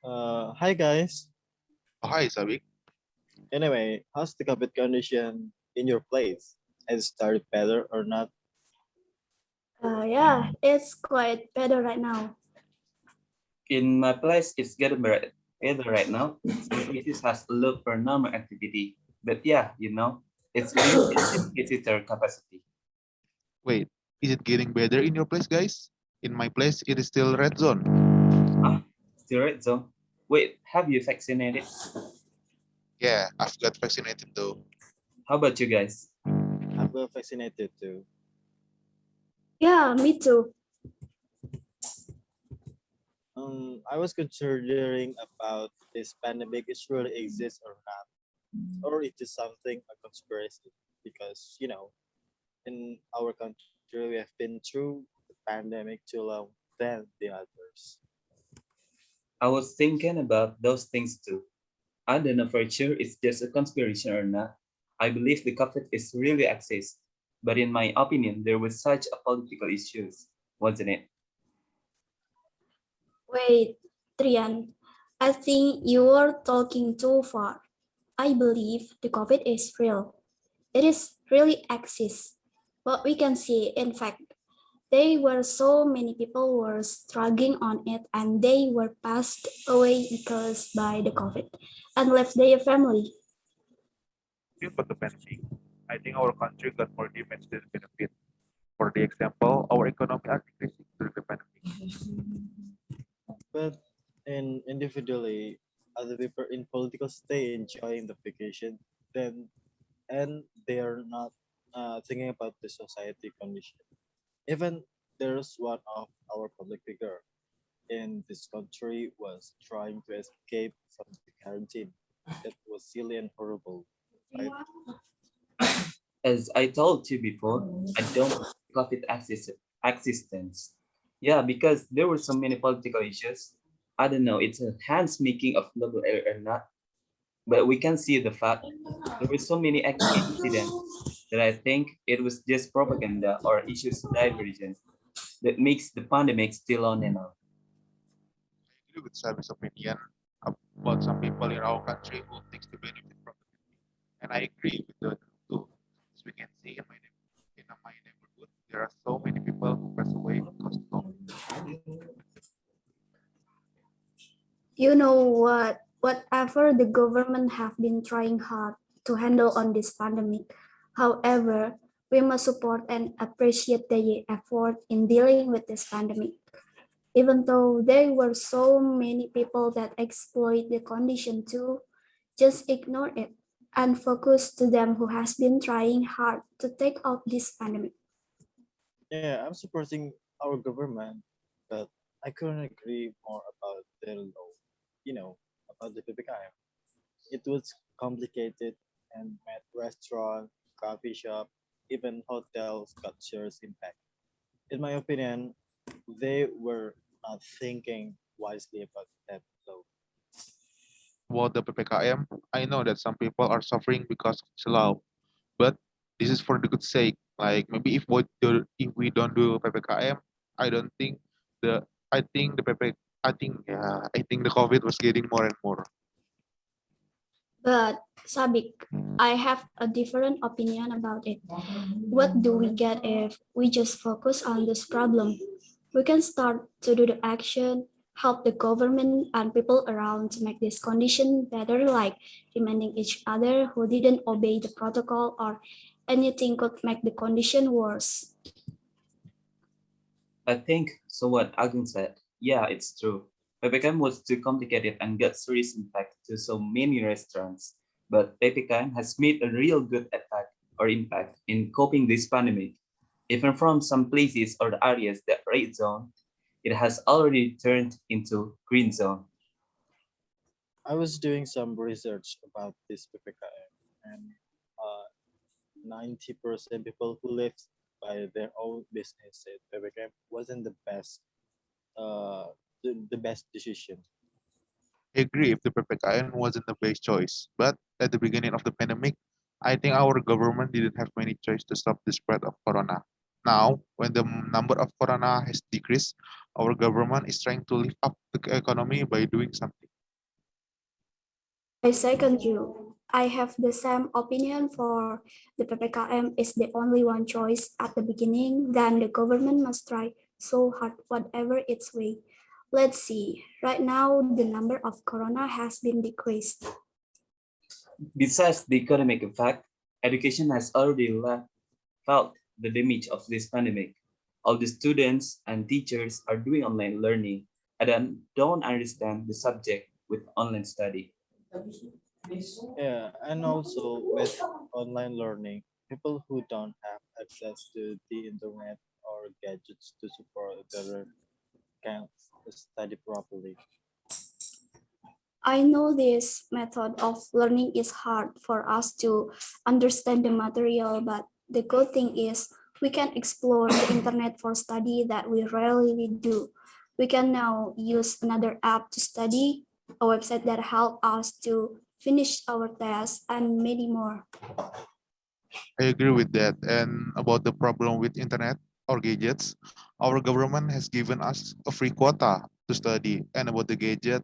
Hi guys. Oh, hi, Sabiq. Anyway, how's the COVID condition in your place? Has it started better or not? Yeah, it's quite better right now. In my place, it's getting better right now. Some places has low for normal activity, but yeah, it's limited in visitor capacity. Wait, is it getting better in your place, guys? In my place, it is still red zone. Ah, still red zone. Wait, have you vaccinated? Yeah, I've got vaccinated though. How about you guys? I'm well vaccinated too. Yeah, me too. I was considering about this pandemic is really exists or not, or it is something a conspiracy. Because in our country we have been through the pandemic too long than the others. I was thinking about those things too. I don't know for sure it's just a conspiracy or not. I believe the COVID is really exists, but in my opinion, there was such a political issues, wasn't it? Wait, Trian, I think you're talking too far. I believe the COVID is real. It is really exists. What we can see, in fact, there were so many people were struggling on it and they were passed away because by the COVID and left their family. Talking about the pandemic, I think our country got more damage than benefit. For the example, our economy are decreasing during the pandemic. But individually, other people in political stay enjoying the vacation, then and they are not thinking about the society condition. Even there's one of our public figure in this country was trying to escape from the quarantine. That was silly and horrible, right? As I told you before, I don't COVID existence. Yeah, because there were so many political issues. I don't know, it's a hands making of global air or not, but we can see the fact there were so many incidents that I think it was just propaganda or issues divergence that makes the pandemic still on and on. I agree with Sabiq's opinion about some people in our country who takes the benefit from the pandemic. And I agree with the too. As we can see in my neighborhood, there are so many people who pass away because of COVID. You know what? Whatever the government have been trying hard to handle on this pandemic, however, we must support and appreciate their effort in dealing with this pandemic. Even though there were so many people that exploit the condition too, just ignore it and focus to them who has been trying hard to take out this pandemic. Yeah, I'm supporting our government, but I couldn't agree more about their law. About the PPKM. It was complicated and made restaurant, coffee shop, even hotels got serious impact. In my opinion, they were not thinking wisely about that law. About the PPKM, I know that some people are suffering because of this law, but this is for the good sake. Like maybe if we don't do PPKM, I don't think the I think the PP I think the COVID was getting more and more. But Sabiq, I have a different opinion about it. What do we get if we just focus on this problem? We can start to do the action, help the government and people around to make this condition better, like reminding each other who didn't obey the protocol or anything could make the condition worse. I think so what Agung said. Yeah, it's true. PPKM was too complicated and got serious impact to so many restaurants. But PPKM has made a real good impact in coping this pandemic. Even from some places or the areas that red zone, it has already turned into green zone. I was doing some research about this PPKM, and uh, 90% people who live by their own business said PPKM wasn't the best decision. I agree if the PPKM wasn't the best choice, but at the beginning of the pandemic, I think our government didn't have many choice to stop the spread of corona. Now, when the number of corona has decreased, our government is trying to lift up the economy by doing something. I second you. I have the same opinion for the PPKM is the only one choice at the beginning, then the government must try so hard whatever its way. Let's see. Right now, the number of corona has been decreased. Besides the economic effect, education has already felt the damage of this pandemic. All the students and teachers are doing online learning and then don't understand the subject with online study. Yeah, and also with online learning, people who don't have access to the internet or gadgets to support their can study properly. I know this method of learning is hard for us to understand the material, but the good thing is we can explore the internet for study that we rarely do. We can now use another app to study, a website that help us to finish our tests, and many more. I agree with that. And about the problem with internet or gadgets, our government has given us a free quota to study. And about the gadget,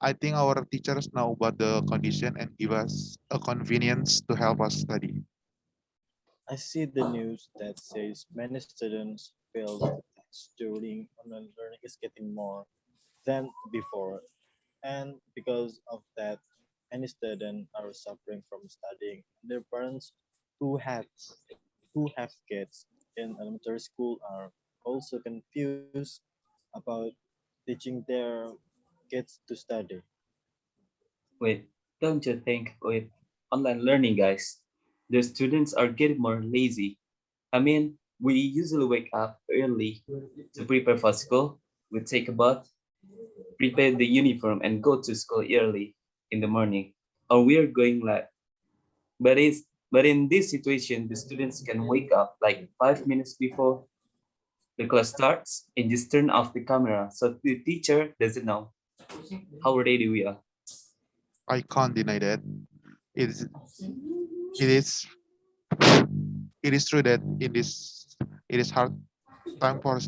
I think our teachers know about the condition and give us a convenience to help us study. I see the news that says many students feel the test during online learning is getting more than before, and because of that, many students are suffering from studying. Their parents who have who have kids in elementary school are also confused about teaching their kids to study. Wait, don't you think with online learning, guys, the students are getting more lazy? I mean, we usually wake up early to prepare for school. We take a bath, prepare the uniform, and go to school early in the morning. Or we are going late. But in this situation, the students can wake up like 5 minutes before the class starts and just turn off the camera so the teacher doesn't know how ready we are. I can't deny that. It is, it is, it is true that it is hard time for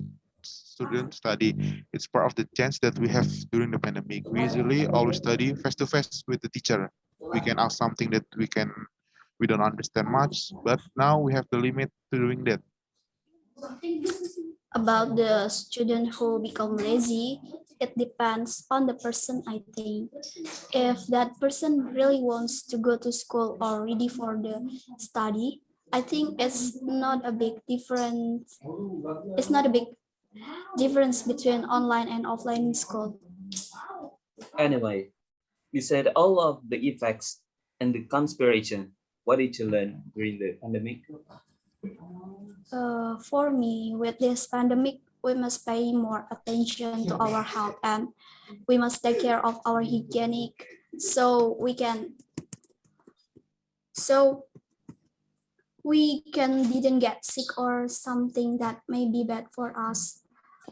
student study. It's part of the chance that we have during the pandemic. We usually always study face to face with the teacher. We can ask something that we don't understand much, but now we have the limit to doing that. About the student who become lazy, it depends on the person, I think. If that person really wants to go to school or ready for the study, I think it's not a big difference between online and offline school. Anyway, we said all of the effects and the conspiration. What did you learn during the pandemic? For me, with this pandemic, we must pay more attention to our health and we must take care of our hygienic so so we can didn't get sick or something that may be bad for us.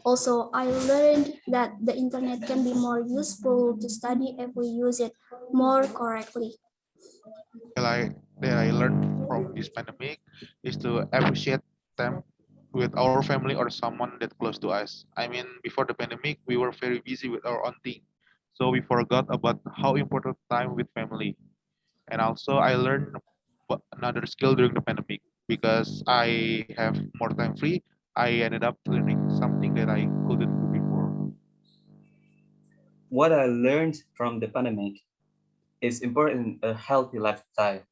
Also, I learned that the internet can be more useful to study if we use it more correctly. That I learned from this pandemic is to appreciate time with our family or someone that close to us. I mean, before the pandemic, we were very busy with our own thing, so we forgot about how important time with family. And also, I learned another skill during the pandemic because I have more time free. I ended up learning something that I couldn't do before. What I learned from the pandemic is important a healthy lifestyle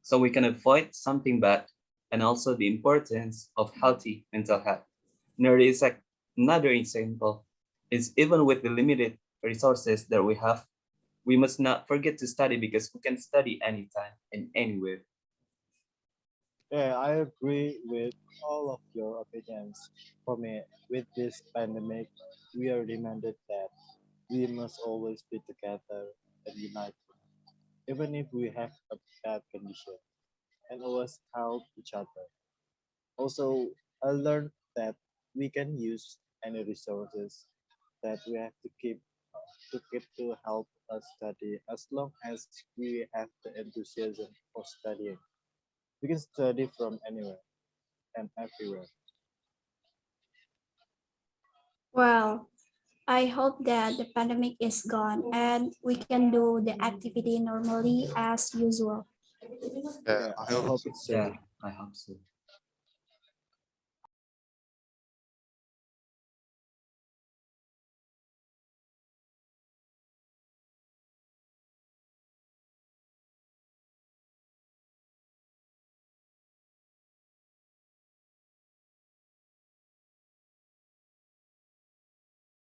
so we can avoid something bad and also the importance of healthy mental health. There is another example is even with the limited resources that we have, we must not forget to study because we can study anytime and anywhere. Yeah, I agree with all of your opinions. For me, with this pandemic, we are reminded that we must always be together and united, even if we have a bad condition, and always help each other. Also, I learned that we can use any resources that we have to help us study as long as we have the enthusiasm for studying. We can study from anywhere and everywhere. Well, I hope that the pandemic is gone and we can do the activity normally as usual. Yeah, Yeah, I I hope hope so. it's so. Yeah, I hope so.